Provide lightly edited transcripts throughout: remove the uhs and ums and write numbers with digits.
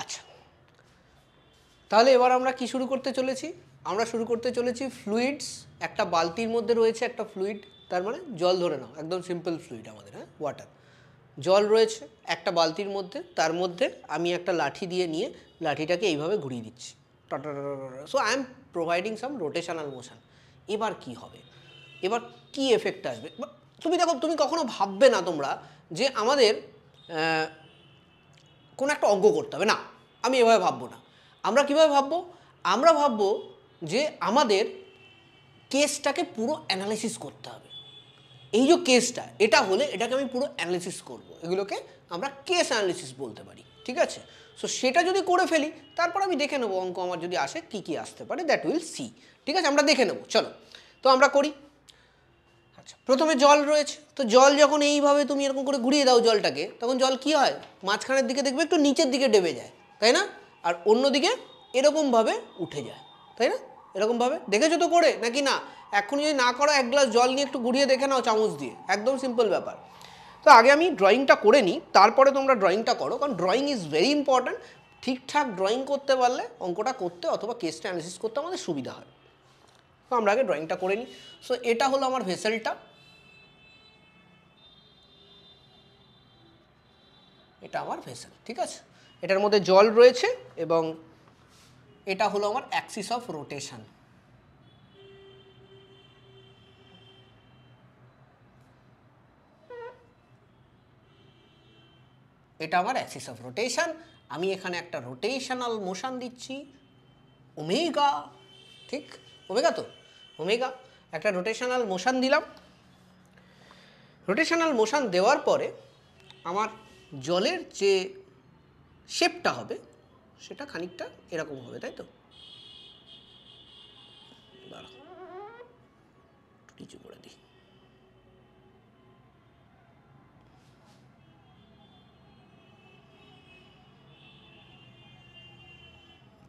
আচ্ছা, তাহলে এবার আমরা কি শুরু করতে চলেছি? আমরা শুরু করতে চলেছি ফ্লুইডস। একটা বালতির মধ্যে রয়েছে একটা ফ্লুইড, তার মানে জল ধরে নাও, একদম সিম্পল ফ্লুইড আমাদের, হ্যাঁ, ওয়াটার। জল রয়েছে একটা বালতির মধ্যে, তার মধ্যে আমি একটা লাঠি দিয়ে নিয়ে লাঠিটাকে এইভাবে ঘুরিয়ে দিচ্ছি, so I am providing some rotational motion. এবার কি হবে, এবার কি এফেক্ট আসবে? তুমি দেখো, তুমি কখনো ভাববে না তোমরা যে আমাদের কোনো একটা অঙ্ক করতে হবে, না, আমি এভাবে ভাববো না। আমরা কীভাবে ভাববো? আমরা ভাববো যে আমাদের কেসটাকে পুরো অ্যানালিসিস করতে হবে। এই যে কেসটা, এটা হলে এটাকে আমি পুরো অ্যানালিসিস করব, এগুলোকে আমরা কেস অ্যানালিসিস বলতে পারি, ঠিক আছে? সো সেটা যদি করে ফেলি, তারপর আমি দেখে নেবো অঙ্ক আমার যদি আসে কী কী আসতে পারে, দ্যাট উইল সি, ঠিক আছে? আমরা দেখে নেবো, চলো। তো আমরা করি। আচ্ছা, প্রথমে জল রয়েছে, তো জল যখন এইভাবে তুমি এরকম করে ঘুরিয়ে দাও জলটাকে, তখন জল কি হয়? মাঝখানের দিকে দেখবে একটু নিচের দিকে ডেবে যায়, তাই না? আর অন্যদিকে এরকমভাবে উঠে যায়, তাই না? এরকমভাবে দেখেছো তো করে, নাকি না? এখন যদি না করো, এক গ্লাস জল নিয়ে একটু ঘুরিয়ে দেখে নাও চামচ দিয়ে, একদম সিম্পল ব্যাপার। তো আগে আমি ড্রয়িংটা করে নিই, তারপরে তোমরা ড্রয়িংটা করো, কারণ ড্রয়িং ইজ ভেরি ইম্পর্ট্যান্ট। ঠিকঠাক ড্রয়িং করতে পারলে অঙ্কটা করতে অথবা কেসটা অ্যানালিসিস করতে আমাদের সুবিধা হয়। তো আমরা আগে ড্রয়িংটা করে নিই। সো এটা হলো আমার ভেসেলটা, এটা আমার ভেসেল, ঠিক আছে? এটার মধ্যে জল রয়েছে এবং এটা হলো আমার অ্যাক্সিস অফ রোটেশন। এটা আমার অ্যাক্সিস অফ রোটেশন। আমি এখানে একটা রোটেশনাল মোশন দিচ্ছি, ওমেগা, ঠিক? ওমেগা তো, ওমেগা, একটা রোটেশনাল মোশন দিলাম। রোটেশনাল মোশন দেওয়ার পরে আমার জলের যে শেপটা হবে সেটা খানিকটা এরকম হবে, তাই তো? কিছু করে দিই।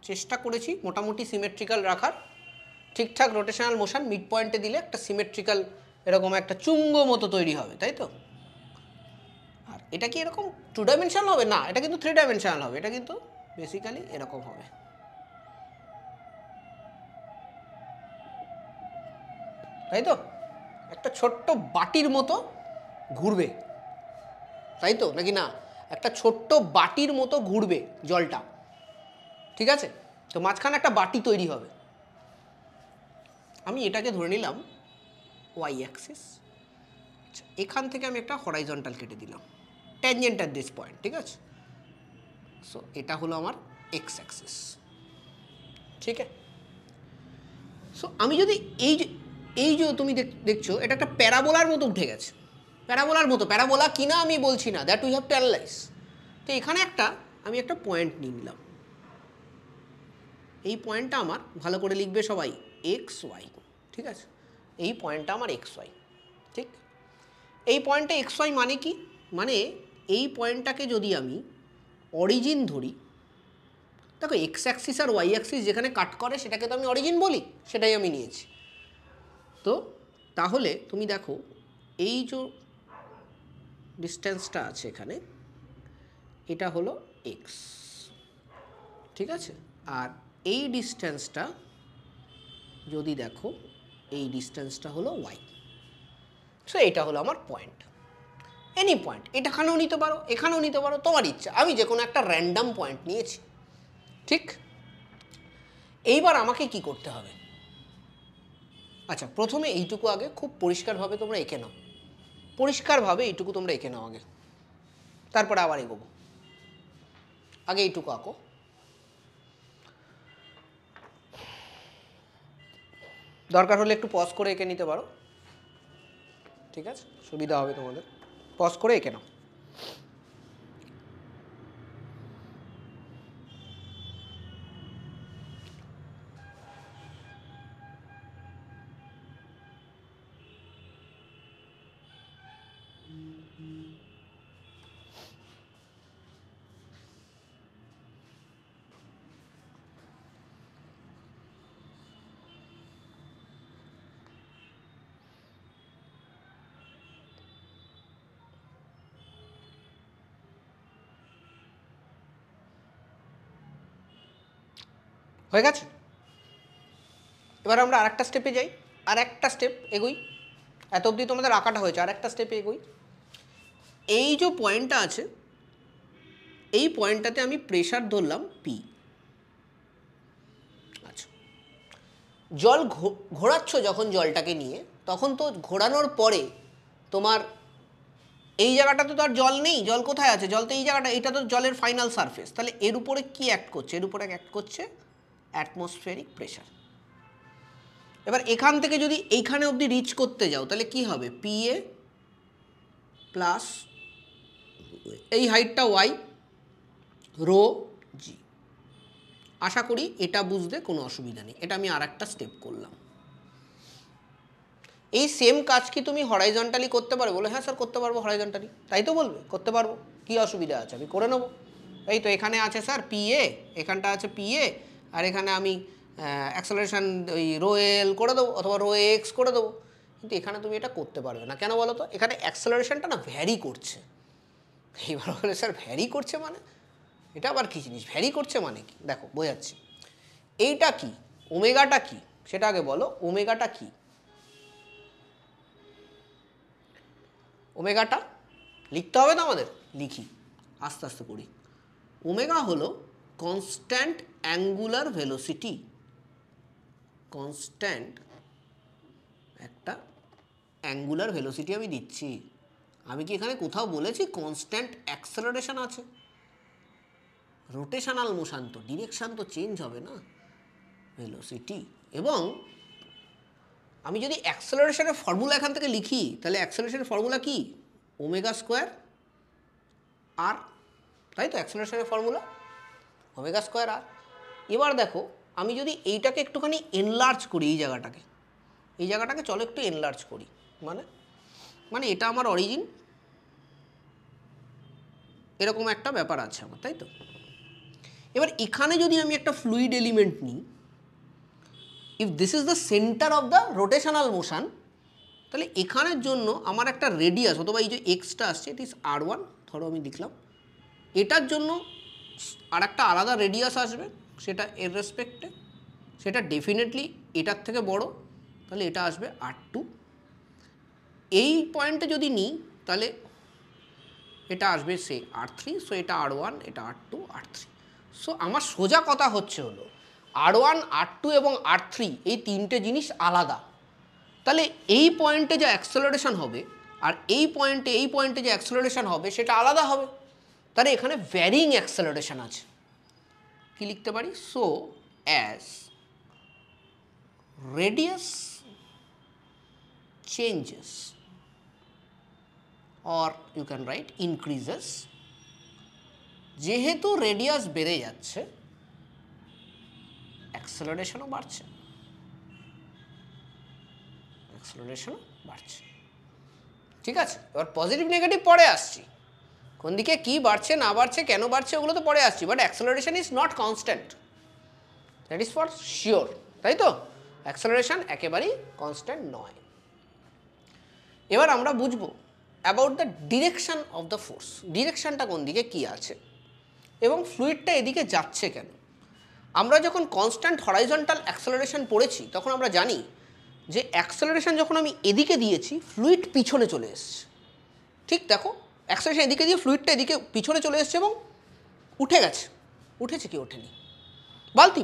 চেষ্টা করেছি মোটামুটি সিমেট্রিক্যাল রাখার, ঠিকঠাক রোটেশনাল মোশন মিড পয়েন্টে দিলে একটা সিমেট্রিক্যাল এরকম একটা চুঙ্গ মতো তৈরি হবে, তাই তো? আর এটা কি এরকম 2 ডাইমেনশনাল হবে? না, এটা কিন্তু 3 ডাইমেনশনাল হবে। এটা কিন্তু বেসিক্যালি এরকম হবে, তাই তো? একটা ছোট্ট বাটির মতো ঘুরবে, তাই তো, নাকি না? একটা ছোট্ট বাটির মতো ঘুরবে জলটা, ঠিক আছে? তো মাঝখানে একটা বাটি তৈরি হবে। আমি এটাকে ধরে নিলাম ওয়াই অ্যাক্সিস। আচ্ছা, এখান থেকে আমি একটা হরাইজন্টাল কেটে দিলাম, ট্যানজেন্ট অ্যাট দিস পয়েন্ট, ঠিক আছে? সো এটা হলো আমার এক্স অ্যাক্সিস, ঠিক আছে? সো আমি যদি এই যে তুমি দেখছো, এটা একটা প্যারাবোলার মতো উঠে গেছে, প্যারাবোলার মতো। প্যারাবোলা কিনা আমি বলছি না, that we have to analyse. তো এখানে আমি একটা পয়েন্ট নিয়ে নিলাম। এই পয়েন্টটা আমার, ভালো করে লিখবে সবাই, এক্স ওয়াই, ঠিক আছে? এই পয়েন্টটা আমার এক্স ওয়াই, ঠিক? এই পয়েন্টটা এক্স ওয়াই মানে কি? মানে এই পয়েন্টটাকে যদি আমি অরিজিন ধরি, দেখো এক্স অ্যাক্সিস আর ওয়াই অ্যাক্সিস যেখানে কাট করে সেটাকে তো আমি অরিজিন বলি, সেটাই আমি নিয়েছি। তো তাহলে তুমি দেখো, এই যে ডিস্টেন্সটা আছে এখানে, এটা হলো এক্স, ঠিক আছে? আর এই ডিস্টেন্সটা যদি দেখো, এই ডিস্টেন্সটা হলো ওয়াই। সো এটা হলো আমার পয়েন্ট, এনি পয়েন্ট। এখানেও নিতে পারো, এখানেও নিতে পারো, তোমার ইচ্ছা। আমি যে কোনো একটা র্যান্ডাম পয়েন্ট নিয়েছি, ঠিক? এইবার আমাকে কি করতে হবে? আচ্ছা, প্রথমে এইটুকু আগে খুব পরিষ্কারভাবে তোমরা এঁকে নাও, পরিষ্কারভাবে এইটুকু তোমরা এঁকে নাও আগে, তারপরে আবার এগোবো। আগে এইটুকু আঁকো। দরকার হলে একটু পজ করে এঁকে নিতে পারো, ঠিক আছে? সুবিধা হবে তোমাদের, পজ করে এঁকে নাও। হয়ে গেছে। এবার আমরা আরেকটা স্টেপে যাই, আর একটা স্টেপ এগোই। এত অবধি তোমাদের আঁকাটা হয়েছে, আর একটা স্টেপে এগোই। এই যে পয়েন্টটা আছে, এই পয়েন্টটাতে আমি প্রেশার ধরলাম পি। আচ্ছা, জল ঘোরাচ্ছ যখন জলটাকে নিয়ে, তখন তো ঘোরানোর পরে তোমার এই জায়গাটাতে তো আর জল নেই। জল কোথায় আছে? জল তো এই জায়গাটা, এটা তো জলের ফাইনাল সারফেস। তাহলে এর উপরে কি অ্যাক্ট করছে? এর উপরে অ্যাক্ট করছে অ্যাটমসফিয়ারিক প্রেশার। এবার এখান থেকে যদি এইখানে অবধি রিচ করতে যাও, তাহলে কি হবে? পিএ প্লাস এই হাইটটা ওয়াই রো জি। আশা করি এটা বুঝতে কোনো অসুবিধা নেই। এটা আমি আর একটা স্টেপ করলাম। এই সেম কাজ কি তুমি হরাইজন্টালি করতে পারো? বলে হ্যাঁ স্যার করতে পারবো হরাইজন্টালি। তাই তো বলবে করতে পারবো, কি অসুবিধা আছে? আমি করে নেবো। এই তো এখানে আছে স্যার পিএ, এখানটা আছে পিএ, আর এখানে আমি অ্যাক্সেলারেশন ওই রো এল করে দেবো অথবা রো এক্স করে দেবো। কিন্তু এখানে তুমি এটা করতে পারবে না। কেন বলো তো? এখানে অ্যাক্সেলারেশনটা না ভ্যারি করছে। এইবার বলে স্যার ভ্যারি করছে মানে? এটা আবার কী জিনিস ভ্যারি করছে মানে কি? দেখো বোঝাচ্ছি। এইটা কি? ওমেগাটা কি সেটা আগে বলো। ওমেগাটা কি? ওমেগাটা লিখতে হবে তো আমাদের, লিখি আস্তে আস্তে করি। ওমেগা হলো কনস্ট্যান্ট অ্যাঙ্গুলার ভেলোসিটি। কনস্ট্যান্ট একটা অ্যাঙ্গুলার ভেলোসিটি আমি দিচ্ছি। আমি কি এখানে কোথাও বলেছি কনস্ট্যান্ট অ্যাক্সেলারেশন আছে? রোটেশনাল মোশন তো, ডিরেকশান তো চেঞ্জ হবে না, ভেলোসিটি। এবং আমি যদি অ্যাক্সেলারেশনের ফর্মুলা এখান থেকে লিখি, তাহলে অ্যাক্সেলারেশনের ফর্মুলা কি? ওমেগা স্কোয়ার আর, তাই তো অ্যাক্সেলারেশনের ফর্মুলা ওমেগা স্কোয়ার আর। এবার দেখো আমি যদি এইটাকে একটুখানি এনলার্জ করি, এই জায়গাটাকে চলো একটু এনলার্জ করি। মানে এটা আমার অরিজিন, এরকম একটা ব্যাপার আছে আমার, তাই তো? এবার এখানে যদি আমি একটা ফ্লুইড এলিমেন্ট নিই, if this is the centre of the rotational motion, তাহলে এখানের জন্য আমার একটা রেডিয়াস অথবা এই যে এক্সটা আসছে, ইট ইজ R1 ধরো আমি লিখলাম। এটার জন্য আর একটা আলাদা রেডিয়াস আসবে, সেটা এর রেসপেক্টে, সেটা ডেফিনেটলি এটার থেকে বড়, তাহলে এটা আসবে R2। এই পয়েন্টে যদি নিই তাহলে এটা আসবে সে R3। সো এটা R1, এটা R2, R3। সো আমার সোজা কথা হচ্ছে হলো R1, R2 এবং R3 এই তিনটে জিনিস আলাদা। তাহলে এই পয়েন্টে যে অ্যাক্সেলারেশন হবে আর এই পয়েন্টে যে অ্যাক্সেলারেশন হবে সেটা আলাদা হবে। তাহলে এখানে ভ্যারিং অ্যাক্সেলারেশন আছে। কি লিখতে পারি? So as radius changes or you can write increases, যেহেতু রেডিয়াস বেড়ে যাচ্ছে অ্যাক্সেলারেশনও বাড়ছে, ঠিক আছে? এবার পজিটিভ নেগেটিভ পরে আসছি, কোন দিকে কি বাড়ছে না বাড়ছে কেন বাড়ছে ওগুলো তো পরে আসছি, but acceleration is not constant, that is for sure, তাই তো? অ্যাক্সেলারেশন একেবারেই কনস্ট্যান্ট নয়। এবার আমরা বুঝবো about the direction of the force. ডিরেকশানটা কোন দিকে কী আছে এবং ফ্লুইডটা এদিকে যাচ্ছে কেন। আমরা যখন কনস্ট্যান্ট হরাইজন্টাল অ্যাক্সেলারেশন পড়েছি তখন আমরা জানি যে অ্যাক্সেলারেশন যখন আমি এদিকে দিয়েছি ফ্লুইড পিছনে চলে এসছে। ঠিক দেখো, অ্যাক্সেলারেশন এদিকে দিয়ে ফ্লুইডটা এদিকে পিছনে চলে এসছে এবং উঠে গেছে। উঠেছে কি ওঠেনি? বালতি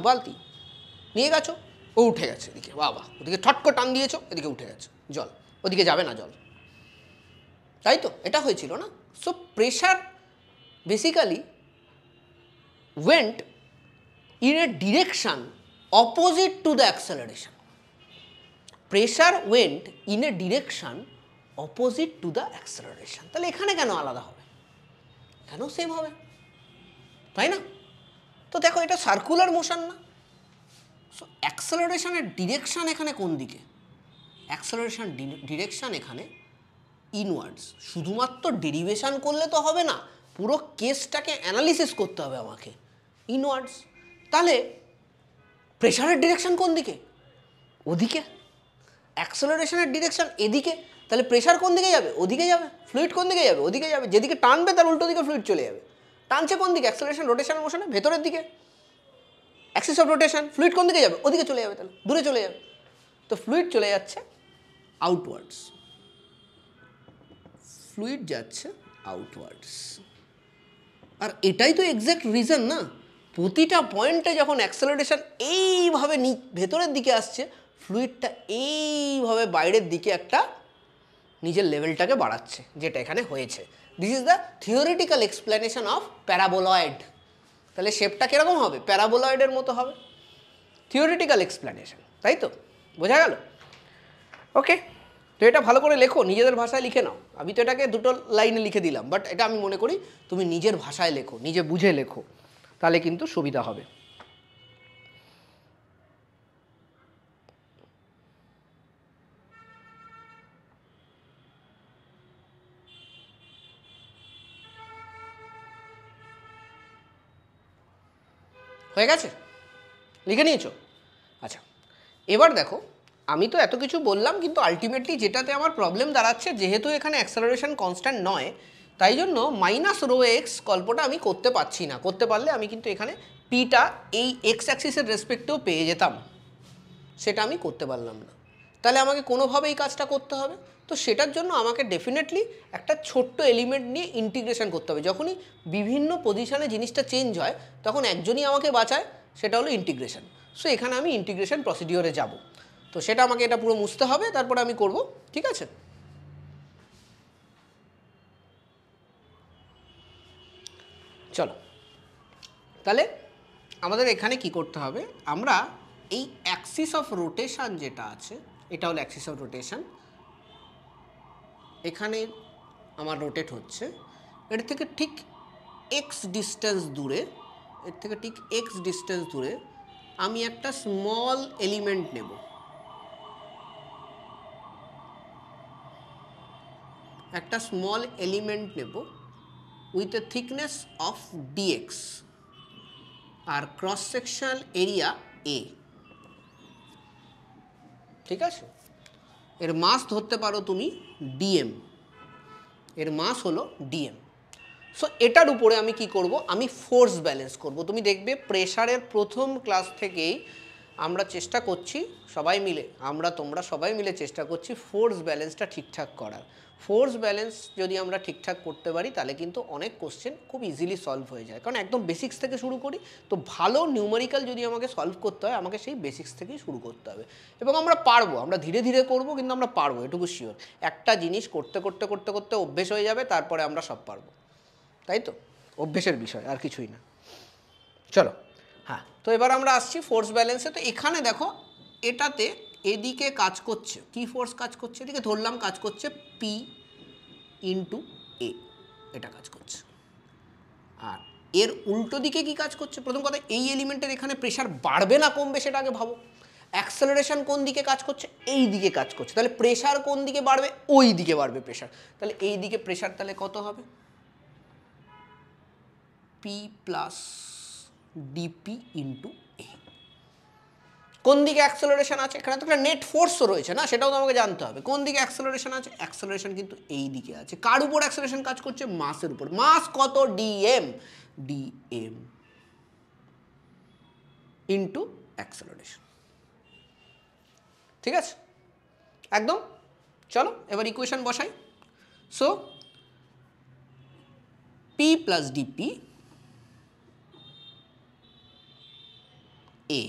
নিয়ে গেছো, ও উঠে গেছে এদিকে, বাবা ওদিকে ঠটকো টান দিয়েছো, এদিকে উঠে গেছে জল, ওদিকে যাবে না জল, তাই তো? এটা হয়েছিল না? So pressure basically went in a direction opposite to the acceleration. Pressure went in a direction opposite to the acceleration. তাহলে এখানে কেন আলাদা হবে? এখানেও সেম হবে, তাই না? তো দেখো এটা সার্কুলার মোশন না? সো অ্যাক্সেলারেশনের ডিরেকশান এখানে কোন দিকে? অ্যাক্সেলারেশন ডিরেকশান এখানে ইনওয়ার্ডস। শুধুমাত্র ডেরিভেশন করলে তো হবে না, পুরো কেসটাকে অ্যানালিসিস করতে হবে আমাকে, ইনওয়ার্ডস। তাহলে প্রেশারের ডিরেকশন কোন দিকে? ওদিকে। অ্যাক্সেলারেশনের ডিরেকশন এদিকে, তাহলে প্রেশার কোন দিকে যাবে? ওদিকে যাবে। ফ্লুইড কোন দিকে যাবে? ওদিকে যাবে। যেদিকে টানবে তার উল্টো দিকে ফ্লুইড চলে যাবে। টানছে কোন দিকে? অ্যাক্সেলারেশন রোটেশন মোশনে ভেতরের দিকে। অ্যাক্সিস অফ রোটেশন, ফ্লুইড কোন দিকে যাবে? ওদিকে চলে যাবে, তাহলে দূরে চলে যাবে। তো ফ্লুইড চলে যাচ্ছে আউটওয়ার্ডস, ফ্লুইড যাচ্ছে আউটওয়ার্ডস। আর এটাই তো এক্স্যাক্ট রিজন না, প্রতিটা পয়েন্টে যখন অ্যাক্সেলারেশন এইভাবে ভেতরের দিকে আসছে, ফ্লুইডটা এইভাবে বাইরের দিকে একটা নিজের লেভেলটাকে বাড়াচ্ছে, যেটা এখানে হয়েছে। This is the theoretical explanation of প্যারাবোলয়েড। তাহলে শেপটা কীরকম হবে? প্যারাবোলয়েডের মতো হবে, থিওরিটিক্যাল এক্সপ্লেনেশন, তাই তো? বোঝা গেল? ওকে, তো এটা ভালো করে লেখো, নিজেদের ভাষায় লিখে নাও। আমি তো এটাকে দুটো লাইনে লিখে দিলাম, বাট এটা আমি মনে করি তুমি নিজের ভাষায় লেখো, নিজে বুঝে লেখো, তাহলে কিন্তু সুবিধা হবে। হয়ে গেছে? লিখে নিয়েছো? আচ্ছা, এবার দেখো, আমি তো এত কিছু বললাম, কিন্তু আলটিমেটলি যেটাতে আমার প্রবলেম দাঁড়াচ্ছে, যেহেতু এখানে অ্যাক্সেলারেশন কনস্ট্যান্ট নয়, তাই জন্য মাইনাস রো এক্স গল্পটা আমি করতে পারছি না। করতে পারলে আমি কিন্তু এখানে পিটা এই এক্স অ্যাক্সিসের রেসপেক্টেও পেয়ে যেতাম, সেটা আমি করতে পারলাম না। তাহলে আমাকে কোনোভাবে এই কাজটা করতে হবে। তো সেটার জন্য আমাকে ডেফিনেটলি একটা ছোট্ট এলিমেন্ট নিয়ে ইন্টিগ্রেশন করতে হবে। যখনই বিভিন্ন পজিশনে জিনিসটা চেঞ্জ হয়, তখন একজনই আমাকে বাঁচায়, সেটা হলো ইন্টিগ্রেশন। সো এখানে আমি ইন্টিগ্রেশন প্রসিডিওরে যাব। তো সেটা আমাকে এটা পুরো মুছতে হবে, তারপরে আমি করব, ঠিক আছে? চলো, তাহলে আমাদের এখানে কি করতে হবে? আমরা এই অ্যাক্সিস অফ রোটেশন যেটা আছে, এটা হলো অ্যাক্সিস অফ রোটেশন। এখানে আমার রোটেট হচ্ছে, এর থেকে ঠিক এক্স ডিস্টেন্স দূরে, এর থেকে ঠিক এক্স ডিস্টেন্স দূরে আমি একটা স্মল এলিমেন্ট নেব। একটা স্মল এলিমেন্ট নেব with a thickness of DX আর ক্রস সেকশনাল এরিয়া এ, ঠিক আছে? এর মাস ধরতে পারো তুমি ডিএম, এর মাস হলো ডিএম। সো এটার উপরে আমি কি করব? আমি ফোর্স ব্যালেন্স করব। তুমি দেখবে প্রেশারের প্রথম ক্লাস থেকেই আমরা চেষ্টা করছি সবাই মিলে, তোমরা সবাই মিলে চেষ্টা করছি ফোর্স ব্যালেন্সটা ঠিকঠাক করার। ফোর্স ব্যালেন্স যদি আমরা ঠিকঠাক করতে পারি, তাহলে কিন্তু অনেক কোশ্চেন খুব ইজিলি সলভ হয়ে যায়। কারণ একদম বেসিক্স থেকে শুরু করি, তো ভালো নিউমেরিক্যাল যদি আমাকে সলভ করতে হয়, আমাকে সেই বেসিক্স থেকেই শুরু করতে হবে। এবং আমরা পারবো, আমরা ধীরে ধীরে করব, কিন্তু আমরা পারবো, এটুকু শিওর। একটা জিনিস করতে করতে করতে করতে অভ্যেস হয়ে যাবে, তারপরে আমরা সব পারবো, তাই তো? অভ্যেসের বিষয়, আর কিছুই না। চলো, হ্যাঁ, তো এবার আমরা আসছি ফোর্স ব্যালেন্সে। তো এখানে দেখো, এটাতে এদিকে কাজ করছে কি ফোর্স কাজ করছে? এদিকে ধরলাম কাজ করছে পি ইন্টু এ, এটা কাজ করছে। আর এর উল্টো দিকে কি কাজ করছে? প্রথম কথা, এই এলিমেন্টের এখানে প্রেশার বাড়বে না কমবে সেটা আগে ভাবো। অ্যাক্সেলারেশন কোন দিকে কাজ করছে? এই দিকে কাজ করছে। তাহলে প্রেশার কোন দিকে বাড়বে? ওই দিকে বাড়বে প্রেশার। তাহলে এই দিকে প্রেশার তাহলে কত হবে? পি প্লাস ডিপি ইন্টু এ। কোন দিকে অ্যাক্সেলারেশন আছে? এখানে তো একটা নেট ফোর্সও রয়েছে না, সেটাও তো আমাকে জানতে হবে। কোন দিকে অ্যাক্সেলারেশন আছে? অ্যাক্সেলারেশন কিন্তু এই দিকে আছে। কার উপর অ্যাক্সেলারেশন কাজ করছে? মাসের উপর। মাস কত? ডিএম, ডিএম ইন্টু অ্যাক্সেলারেশন, ঠিক আছে? একদম। চলো এবার ইকুয়েশন বসাই। সো পি প্লাস ডিপি এ,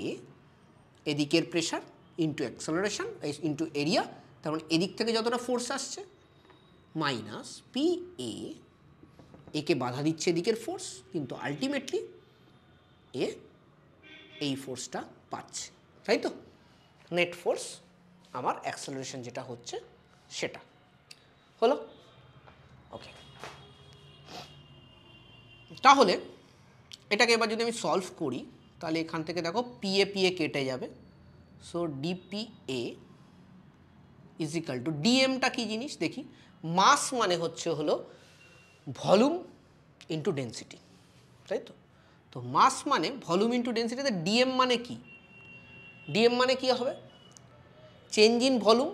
এদিকের pressure into acceleration into area, তার মানে এদিক থেকে যতটা ফোর্স আসছে, মাইনাস পি এ, একে বাধা দিচ্ছে এদিকের ফোর্স, কিন্তু আলটিমেটলি এ এই ফোর্সটা পাচ্ছে, তাই তো? নেট ফোর্স আমার অ্যাক্সেলারেশন যেটা হচ্ছে সেটা হলো। ওকে, তাহলে এটাকে এবার যদি আমি সলভ করি, তাহলে এখান থেকে দেখো পিএ পিএ কেটে যাবে। So DPA is equal to, ডিএমটা কী জিনিস দেখি? মাস মানে হলো ভলিউম ইন্টু ডেন্সিটি, তাই তো? তো মাস মানে ভলিউম ইন্টু ডেন্সিটিতে ডিএম মানে কি? ডিএম মানে কি হবে? Change in volume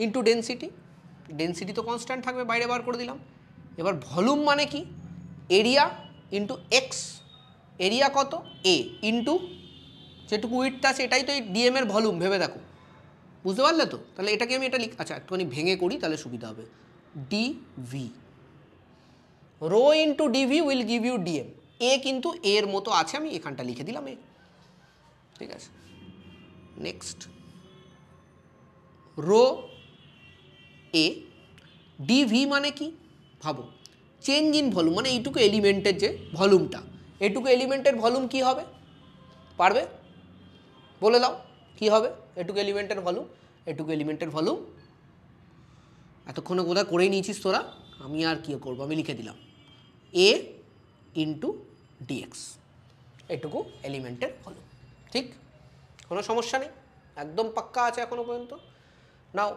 into density. Density তো কনস্ট্যান্ট থাকবে, বাইরে বার করে দিলাম। এবার ভলিউম মানে কি? Area into x. এরিয়া কত? এ ইন্টু যেটুকু উইডথ আছে এটাই তো এই ডিএম এর ভলিউম, ভেবে দেখো, বুঝতে পারলে তো? তাহলে এটাকে আমি এটা আচ্ছা একটুখানি ভেঙে করি তাহলে সুবিধা হবে। DV rho into DV will give you DM. এ কিন্তু এর মতো আছে, আমি এখানটা লিখে দিলাম এ, ঠিক আছে। নেক্সট রো এ ডিভি মানে কি ভাবো, চেঞ্জ ইন ভলিউম, মানে এইটুকু এলিমেন্টের যে ভলিউমটা, এটুকু এলিমেন্টের ভলিউম কি হবে পারবে বলে দাও, কি হবে এটুকু এলিমেন্টের ভলিউম? এটুকু এলিমেন্টের ভলিউম এতক্ষণে কোথায় করেই নিয়েছিস তোরা, আমি আর কি করবো, আমি লিখে দিলাম এ ইন্টু ডিএক্স, এটুকু এলিমেন্টের ভলিউম। ঠিক, কোনো সমস্যা নেই, একদম পাক্কা আছে এখনো পর্যন্ত। নাও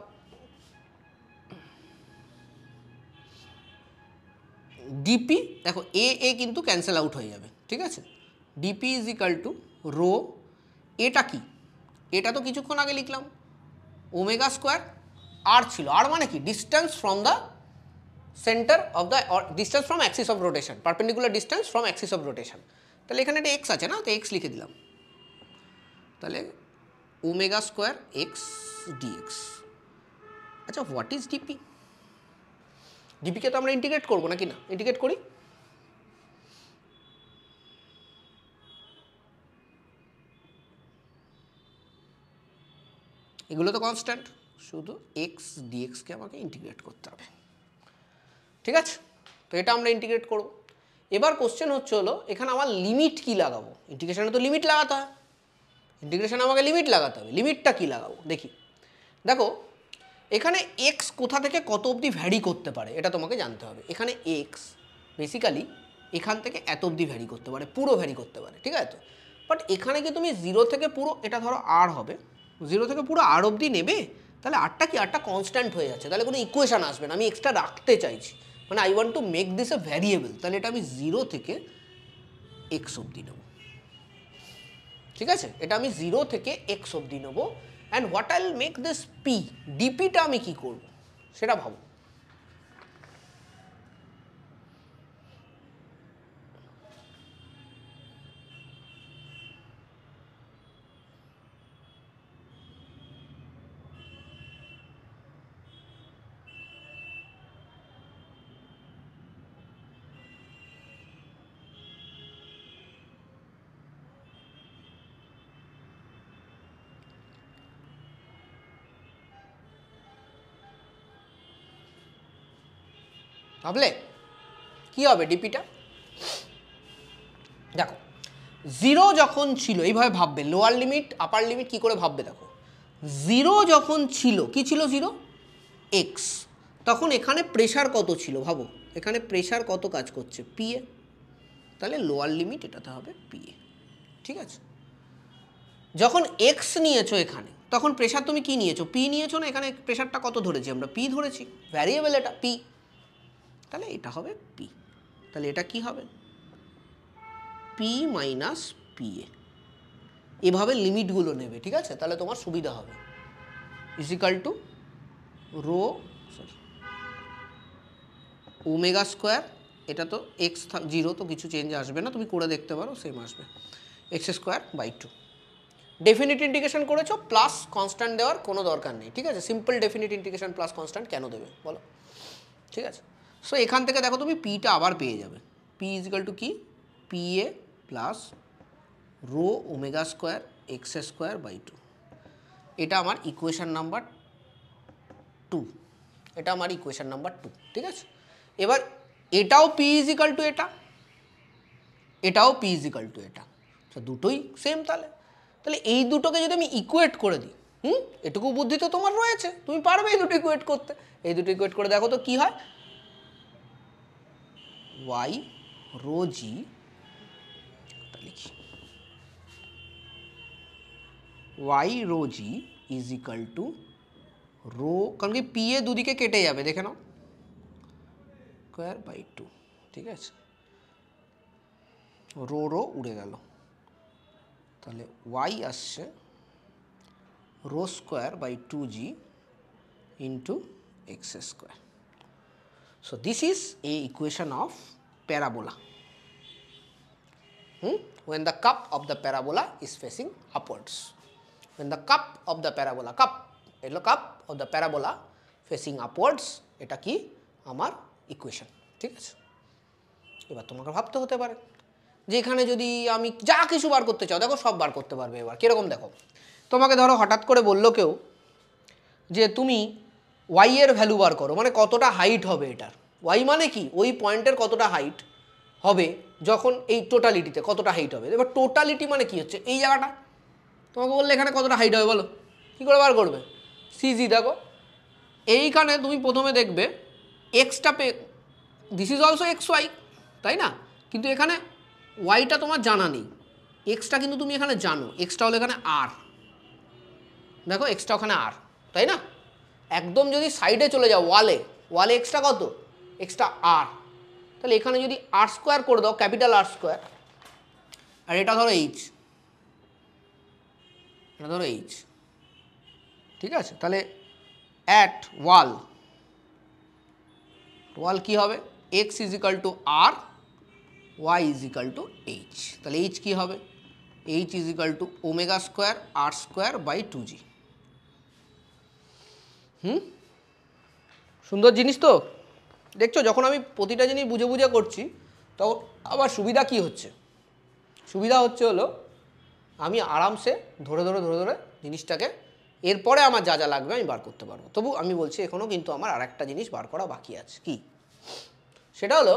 ডিপি দেখো, এ কিন্তু ক্যান্সেল আউট হয়ে যাবে, ঠিক আছে। DP is equal to rho, এটা কি, এটা তো কিছুক্ষণ আগে লিখলাম ওমেগা স্কোয়ার, আর ছিল, আর মানে কি distance from the centre of the distance from Axis of rotation, perpendicular distance from Axis of rotation. তাহলে এখানে একটা এক্স আছে না, তো এক্স লিখে দিলাম, তাহলে ওমেগা স্কোয়ার এক্স ডিএক্স। আচ্ছা হোয়াট ইজ ডিপি? ডিপিকে তো আমরা ইন্টিগ্রেট করবো নাকি না, ইন্টিগ্রেট করি। এগুলো তো কনস্ট্যান্ট, শুধু এক্স ডিএক্সকে আমাকে ইন্টিগ্রেট করতে হবে, ঠিক আছে। তো এটা আমরা ইন্টিগ্রেট করব। এবার কোশ্চেন হচ্ছে হলো এখানে আমার লিমিট কি লাগাবো, ইন্টিগ্রেশনে তো লিমিট লাগাতে হয়, ইন্টিগ্রেশনে আমাকে লিমিট লাগাতে হবে, লিমিটটা কি লাগাবো দেখি। দেখো এখানে এক্স কোথা থেকে কত অবধি ভ্যারি করতে পারে এটা তোমাকে জানতে হবে। এখানে এক্স বেসিক্যালি এখান থেকে এত অবধি ভ্যারি করতে পারে, পুরো ভ্যারি করতে পারে, ঠিক আছে তো। বাট এখানে কি তুমি জিরো থেকে পুরো, এটা ধরো আর হবে, জিরো থেকে পুরো আর অবধি নেবে, তাহলে আরটা কি, আরটা কনস্ট্যান্ট হয়ে যাচ্ছে, তাহলে কোনো ইকুয়েশান আসবে না। আমি এক্সট্রা রাখতে চাইছি, মানে I want to make this A variable, তাহলে এটা আমি জিরো থেকে এক্স অবধি নেব, ঠিক আছে। এটা আমি জিরো থেকে এক্স অবধি নেবো। And what I will make this P, ডিপিটা আমি কি করব সেটা ভাবো। ভাবলে কি হবে ডিপিটা? দেখো জিরো যখন ছিল, এইভাবে ভাববে, লোয়ার লিমিট আপার লিমিট কি করে ভাববে দেখো। জিরো যখন ছিল, কি ছিল জিরো, এক্স, তখন এখানে প্রেশার কত ছিল ভাবো, এখানে প্রেশার কত কাজ করছে, পিএ, তাহলে লোয়ার লিমিট এটাতে হবে পিএ, ঠিক আছে। যখন এক্স নিয়েছো এখানে, তখন প্রেশার তুমি কি নিয়েছো, পি নিয়েছো না, এখানে প্রেশারটা কত ধরেছি আমরা, পি ধরেছি, ভ্যারিয়েবল এটা পি, তাহলে এটা হবে পি, তাহলে এটা কি হবে পি মাইনাস পিএ, এভাবে লিমিটগুলো নেবে, ঠিক আছে, তাহলে তোমার সুবিধা হবে। Is equal to rho sorry omega square, এটা তো এক্স জিরো, তো কিছু চেঞ্জ আসবে না, তুমি করে দেখতে পারো সেম আসবে, x square by two. Definite integration করেছো, প্লাস কনস্ট্যান্ট দেওয়ার কোনো দরকার নেই, ঠিক আছে। Simple definite integration plus constant কেন দেবে বলো, ঠিক আছে। সো এখান থেকে দেখো তুমি পিটা আবার পেয়ে যাবে, পি ইজিক্যাল টু কি, P A plus rho omega square x square by two. এটা আমার ইকুয়েশান নাম্বার 2, এটা আমার ইকুয়েশান নাম্বার 2, ঠিক আছে। এবার এটাও পি ইজিক্যাল টু এটা, এটাও পি ইজিক্যাল টু এটা, তো দুটোই সেম। তাহলে তাহলে এই দুটোকে যদি আমি ইকুয়েট করে দিই, এটুকু বুদ্ধি তো তোমার রয়েছে, তুমি পারবে এই দুটো ইকুয়েট করতে। এই দুটো ইকুয়েট করে দেখো তো কি হয়, ওয়াই রো জি, লিখি Y rho G is equal to rho, কারণ কি পি এ দুদিকে কেটে যাবে দেখে নাও, স্কোয়ার বাই টু, ঠিক আছে, রো রো উড়ে গেল, তাহলে ওয়াই আসছে rho square by two G into x square. So this is a equation of parabola. when the cup of the parabola is facing upwards. When the cup of the parabola, cup এলো cup of the parabola facing upwards, এটা কি আমার equation. ঠিক আছে, এবার তোমাকে ভাবতে হতে পারে যে এখানে যদি আমি যা কিছু বার করতে চাও, দেখো সব বার করতে পারবে। এবার কীরকম দেখো, তোমাকে ধরো হঠাৎ করে বললো কেউ যে তুমি ওয়াই এর ভ্যালু বার করো, মানে কতটা হাইট হবে এটার। ওয়াই মানে কি, ওই পয়েন্টের কতটা হাইট হবে যখন এই টোটালিটিতে কতটা হাইট হবে। এবার টোটালিটি মানে কি হচ্ছে, এই জায়গাটা তোমাকে বললে এখানে কতটা হাইট হবে বলো, কী করে বার করবে? সিজি, দেখো এইখানে তুমি প্রথমে দেখবে এক্সটা this is also x Y, তাই না? কিন্তু এখানে ওয়াইটা তোমার জানা নেই, এক্সটা কিন্তু তুমি এখানে জানো, এক্সটা হলো এখানে আর, দেখো এক্সটা ওখানে আর, তাই না? একদম যদি সাইডে চলে যাও ওয়ালে, ওয়ালে এক্সটা কত, এক্সটা আর, তাহলে এখানে যদি আর স্কোয়ার করে দাও, ক্যাপিটাল আর স্কোয়ার, আর এটা ধরো এইচ, এটা ধরো এইচ, ঠিক আছে? তাহলে অ্যাট ওয়াল, ওয়াল কী হবে, x is equal to R, Y is equal to H. তাহলে এইচ কী হবে, H is equal to omega square R square by 2g। সুন্দর জিনিস তো, দেখছো? যখন আমি প্রতিটা জিনিস বুঝে বুঝে করছি তখন আবার সুবিধা কি হচ্ছে, সুবিধা হচ্ছে হলো আমি আরামসে ধরে ধরে ধরে ধরে জিনিসটাকে, এরপরে আমার যা যা লাগবে আমি বার করতে পারবো। তবু আমি বলছি এখনও কিন্তু আমার আর একটা জিনিস বার করা বাকি আছে। কি সেটা হলো,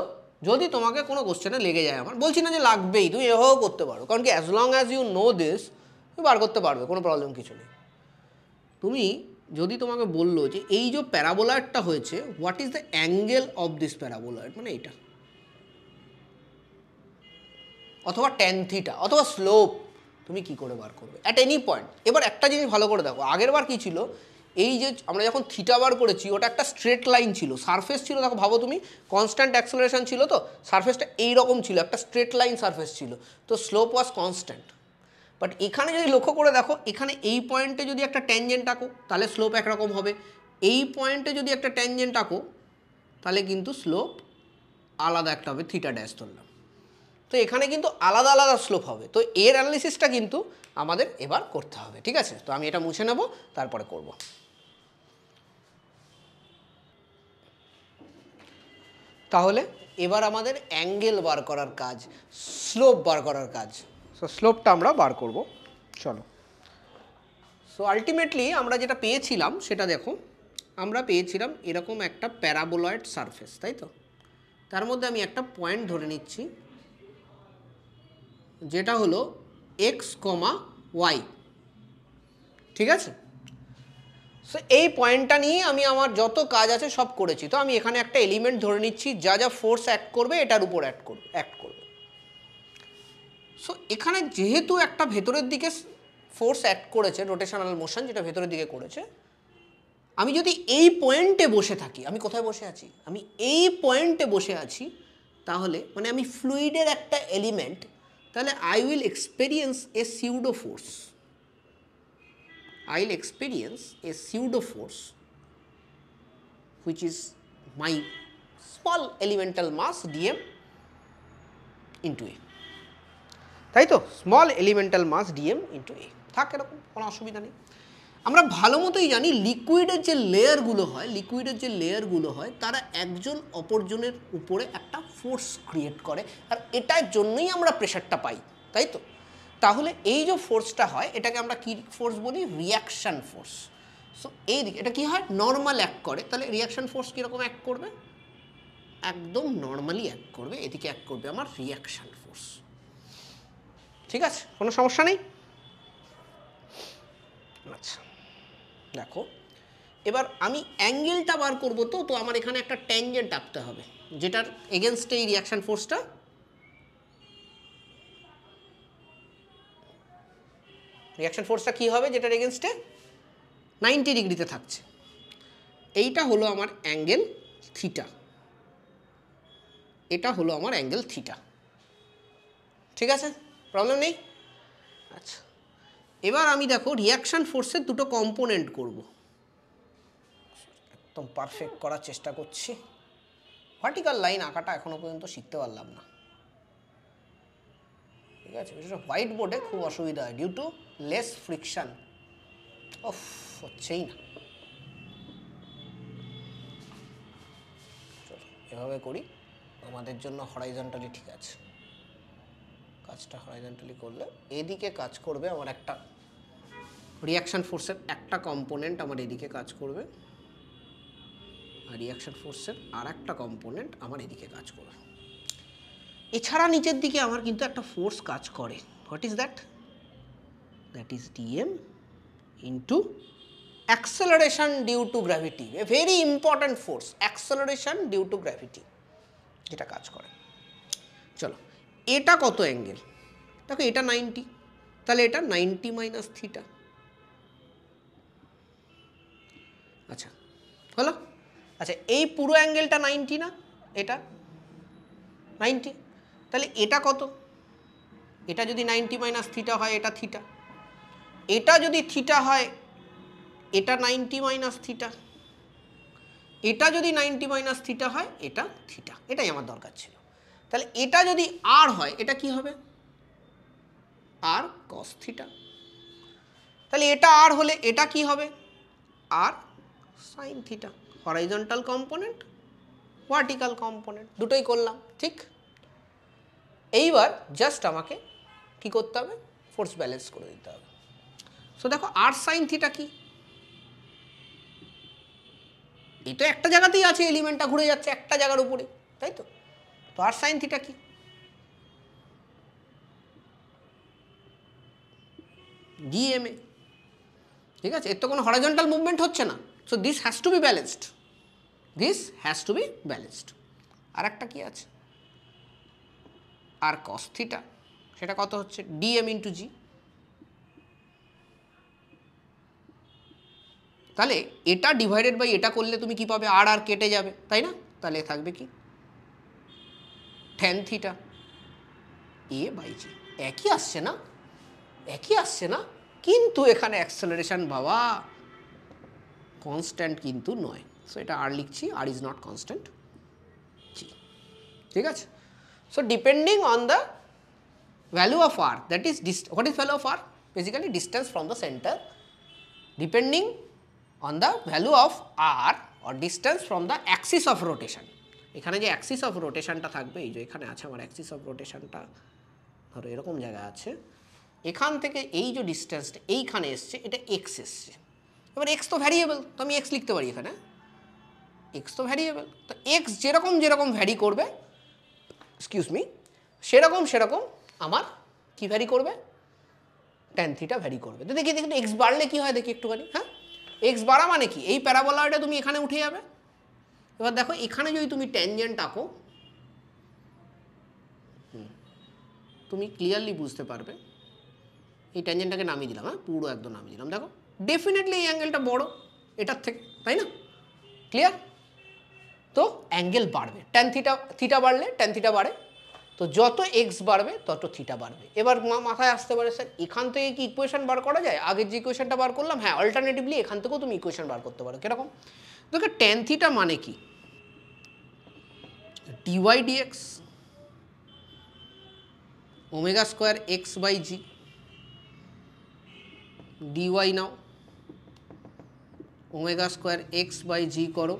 যদি তোমাকে কোনো কোশ্চেনে লেগে যায়, আমার বলছি না যে লাগবেই, তুমি এভাবেও করতে পারো, কারণ কি as long as you know this তুমি বার করতে পারবে, কোনো প্রবলেম কিছু নেই। তুমি যদি তোমাকে বললো যে এই যে প্যারাবোলয়েডটা হয়েছে, what is the angle of this paraboloid, মানে এইটা, অথবা ট্যান থিটা, অথবা স্লোপ, তুমি কি করে বার করবে অ্যাট এনি পয়েন্ট। এবার একটা জিনিস ভালো করে দেখো, আগের বার কী ছিল, এই যে আমরা যখন থিটা বার করেছি ওটা একটা স্ট্রেট লাইন ছিল, সারফেস ছিল, দেখো ভাবো তুমি কনস্ট্যান্ট অ্যাক্সেলারেশন ছিল, তো সারফেসটা এইরকম ছিল, একটা স্ট্রেট লাইন সারফেস ছিল, তো স্লোপ ওয়াজ কনস্ট্যান্ট। বাট এখানে যদি লক্ষ্য করে দেখো, এখানে এই পয়েন্টে যদি একটা ট্যানজেন্ট আঁকো তাহলে স্লোপ একরকম হবে, এই পয়েন্টে যদি একটা ট্যানজেন্ট আঁকো তাহলে কিন্তু স্লোপ আলাদা একটা হবে, থিটা ড্যাশ ধরলাম, তো এখানে কিন্তু আলাদা আলাদা স্লোপ হবে। তো এর অ্যানালিসিসটা কিন্তু আমাদের এবার করতে হবে। ঠিক আছে, তো আমি এটা মুছে নেব, তারপরে করব। তাহলে এবার আমাদের অ্যাঙ্গেল বার করার কাজ, স্লোপ বার করার কাজ। সো স্লোপটা আমরা বার করব, চলো। সো আলটিমেটলি আমরা যেটা পেয়েছিলাম সেটা দেখো, আমরা পেয়েছিলাম এরকম একটা প্যারাবোলয়েড সারফেস, তাই তো? তার মধ্যে আমি একটা পয়েন্ট ধরে নিচ্ছি যেটা হলো এক্স কমা ওয়াই, ঠিক আছে? সো এই পয়েন্টটা নিয়ে আমি আমার যত কাজ আছে সব করেছি। তো আমি এখানে একটা এলিমেন্ট ধরে নিচ্ছি, যা যা ফোর্স অ্যাক্ট করবে এটার উপর অ্যাক্ট করবে। সো এখানে যেহেতু একটা ভেতরের দিকে ফোর্স অ্যাক্ট করেছে, রোটেশনাল মোশন যেটা ভেতরের দিকে করেছে, আমি যদি এই পয়েন্টে বসে থাকি, আমি কোথায় বসে আছি, আমি এই পয়েন্টে বসে আছি, তাহলে মানে আমি ফ্লুইডের একটা এলিমেন্ট, তাহলে I will experience A pseudo force, I will experience a pseudo force which is my small elemental mass dm into a, তাই তো? Small elemental mass dm into a থাক, এরকম কোনো অসুবিধা নেই। আমরা ভালো মতোই জানি লিকুইডের যে লেয়ারগুলো হয় তারা একজন অপরজনের উপরে একটা ফোর্স ক্রিয়েট করে, আর এটার জন্যই আমরা প্রেশারটা পাই, তাই তো? তাহলে এই যে ফোর্সটা হয় এটাকে আমরা কী ফোর্স বলি, রিয়াকশান ফোর্স। সো এই দিকে এটা কী হয়, নর্মাল অ্যাক্ট করে, তাহলে রিয়াকশান ফোর্স কীরকম অ্যাক্ট করবে, একদম নর্মালি অ্যাক্ট করবে, এদিকে অ্যাক্ট করবে আমার রিয়াকশান ফোর্স। ঠিক আছে, কোনো সমস্যা নেই। আচ্ছা দেখো, এবার আমি অ্যাঙ্গেলটা বার করবো, তো আমার এখানে একটা ট্যানজেন্ট আঁকতে হবে যেটার এগেনস্টে এই রিয়াকশান ফোর্সটা, রিয়াকশান ফোর্সটা কী হবে যেটার এগেনস্টে 90 ডিগ্রিতে থাকছে। এইটা হলো আমার অ্যাঙ্গেল থিটা, এটা হলো আমার অ্যাঙ্গেল থিটা। ঠিক আছে, প্রবলেম নেই। আচ্ছা এবার আমি দেখো রিয়াকশান ফোর্সের দুটো কম্পোনেন্ট করব, একদম পারফেক্ট করার চেষ্টা করছি। ভার্টিক্যাল লাইন আঁকাটা এখনো পর্যন্ত শিখতে পারলাম না, ঠিক আছে, বিশেষ করে হোয়াইট বোর্ডে খুব অসুবিধা হয় ডিউ টু লেস ফ্রিকশন। ওফ, হচ্ছেই না। চলো এভাবে করি, আমাদের জন্য হরাইজন্টালি ঠিক আছে। কাজটা হরাইজন্টালি করলে এদিকে কাজ করবে আমার একটা রিয়াকশন ফোর্সের একটা কম্পোনেন্ট, আমার এদিকে কাজ করবে, আর রিয়াকশন ফোর্সের আর একটা কম্পোনেন্ট আমার এদিকে কাজ করবে। এছাড়া নিচের দিকে আমার কিন্তু একটা ফোর্স কাজ করে। What is that? That is DM into acceleration due to gravity. A very important force, acceleration due to gravity, যেটা কাজ করে। চলো, এটা কত অ্যাঙ্গেল? দেখো এটা 90, তাহলে এটা 90 মাইনাস থিটা। আচ্ছা হলো। আচ্ছা, এই পুরো অ্যাঙ্গেলটা 90 না? এটা 90, তাহলে এটা কত? এটা যদি 90 মাইনাস থিটা হয়, এটা থিটা। এটা যদি থিটা হয়, এটা 90 মাইনাস থিটা। এটা যদি 90 মাইনাস থিটা হয়, এটা থিটা। এটাই আমার দরকার ছিল। তাহলে এটা যদি আর হয়, এটা কি হবে? R cos theta. তাহলে এটা আর হলে এটা কি হবে? R sine theta. Horizontal component, vertical component, দুটোই করলাম। ঠিক, এইবার জাস্ট আমাকে কি করতে হবে? ফোর্স ব্যালেন্স করে দিতে হবে। সো দেখো আর সাইন থিটা কি? এটা একটা জায়গাতেই আছে, এলিমেন্টটা ঘুরে যাচ্ছে একটা জায়গার উপরে, তাই তো? তো আর সাইন থিটা কি? ডিএমএ। ঠিক আছে, এর তো কোনো হরাইজন্টাল মুভমেন্ট হচ্ছে না। So this has to be balanced, this has to be balanced. আর একটা কি আছে? আর কস থিটা, সেটা কত হচ্ছে? DM into G. তাহলে এটা ডিভাইডেড বাই এটা করলে তুমি কি পাবে? আর আর কেটে যাবে, তাই না? তাহলে থাকবে কি? ট্যান থিটা এ বাই জি। একই আসছে না? একই আসছে না? কিন্তু এখানে অ্যাক্সেলারেশন বাবা কনস্ট্যান্ট কিন্তু নয়। সো এটা আর লিখছি, আর ইজ নট কনস্ট্যান্ট জি। ঠিক আছে, so depending on the value of r, that is what is value of r? Basically distance from the center. Depending on the value of r or distance from the axis of rotation. এখানে যে Axis of রোটেশনটা থাকবে, এই যে এখানে আছে আমার Axis of রোটেশনটা, ধরো এরকম জায়গা আছে, এখান থেকে এই যে ডিস্টেন্সটা এইখানে এসছে, এটা এক্স এসছে। এবার এক্স তো ভ্যারিয়েবল, তো আমি এক্স লিখতে পারি এখানে, এক্স তো ভ্যারিয়েবল। তো এক্স যেরকম যেরকম ভ্যারি করবে, এক্সকিউজ মি, সেরকম সেরকম আমার কি ভ্যারি করবে? ট্যান থিটা ভ্যারি করবে। তো দেখি দেখি এক্স বাড়লে কি হয়, দেখি একটুখানি। হ্যাঁ, এক্স বাড়া মানে কি? এই প্যারাবোলাটা তুমি এখানে উঠে যাবে। এবার দেখো এখানে যদি তুমি ট্যানজেন্ট আঁকো, তুমি ক্লিয়ারলি বুঝতে পারবে। এই ট্যানজেন্টটাকে নামিয়ে দিলাম, হ্যাঁ পুরো একদম নামিয়ে দিলাম। দেখো ডেফিনেটলি এই অ্যাঙ্গেলটা বড় এটার থেকে, তাই না? ক্লিয়ার? তো অ্যাঙ্গেল বাড়বে, ট্যান থিটা, থিটা বাড়লে ট্যান থিটা বাড়ে। তো যত এক্স বাড়বে তত থিটা বাড়বে। এবার মাথায় আসতে পারে স্যার এখান থেকে কি ইকুয়েশন বার করা যায়? আগের যে ইকুয়েশনটা বার করলাম, হ্যাঁ অল্টারনেটিভলি এখান থেকেও তুমি ইকুয়েশন বার করতে পারো। কিরকম? দেখো ট্যান থিটা মানে কি? DY DX omega square X by G. DY নাও, omega square X by G করো,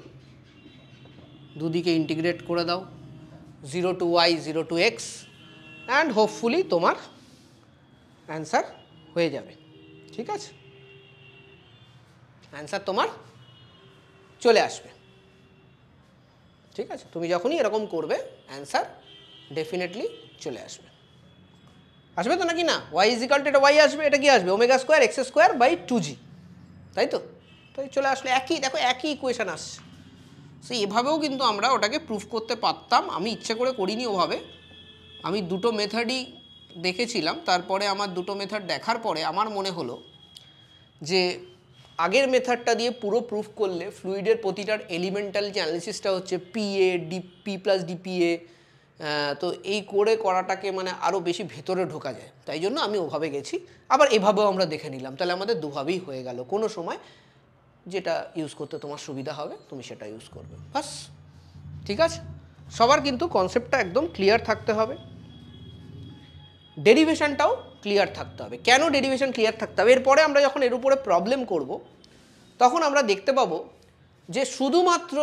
দুদিকে ইন্টিগ্রেট করে দাও, 0 to y 0 to x, and hopefully তোমার অ্যান্সার হয়ে যাবে। ঠিক আছে, অ্যান্সার তোমার চলে আসবে। ঠিক আছে, তুমি যখনই এরকম করবে অ্যান্সার ডেফিনেটলি চলে আসবে। আসবে তো নাকি না? y ইজিক্যাল টু এটা y আসবে, এটা কি আসবে? Omega square x square by 2g, তাই তো? তাই চলে আসলে একই, দেখো একই ইকুয়েশান আসছে। সো এভাবেও কিন্তু আমরা ওটাকে প্রুফ করতে পারতাম। আমি ইচ্ছে করে করিনি ওভাবে, আমি দুটো মেথডই দেখেছিলাম। তারপরে আমার দুটো মেথড দেখার পরে আমার মনে হলো যে আগের মেথডটা দিয়ে পুরো প্রুফ করলে ফ্লুইডের প্রতিটার এলিমেন্টাল যে অ্যানালিসিসটা হচ্ছে PA D P plus DPA, তো এই করে করাটাকে মানে আরও বেশি ভেতরে ঢোকা যায়। তাই জন্য আমি ওভাবে গেছি। আবার এভাবেও আমরা দেখে নিলাম, তাহলে আমাদের দুভাবেই হয়ে গেল। কোনো সময় যেটা ইউজ করতে তোমার সুবিধা হবে তুমি সেটা ইউজ করবে, বাস। ঠিক আছে, সবার কিন্তু কনসেপ্টটা একদম ক্লিয়ার থাকতে হবে। ডেরিভেশনটাও ক্লিয়ার থাকতে হবে। কেন ডেরিভেশন ক্লিয়ার থাকতে হবে? এরপরে আমরা যখন এর উপরে প্রবলেম করব তখন আমরা দেখতে পাবো যে শুধুমাত্র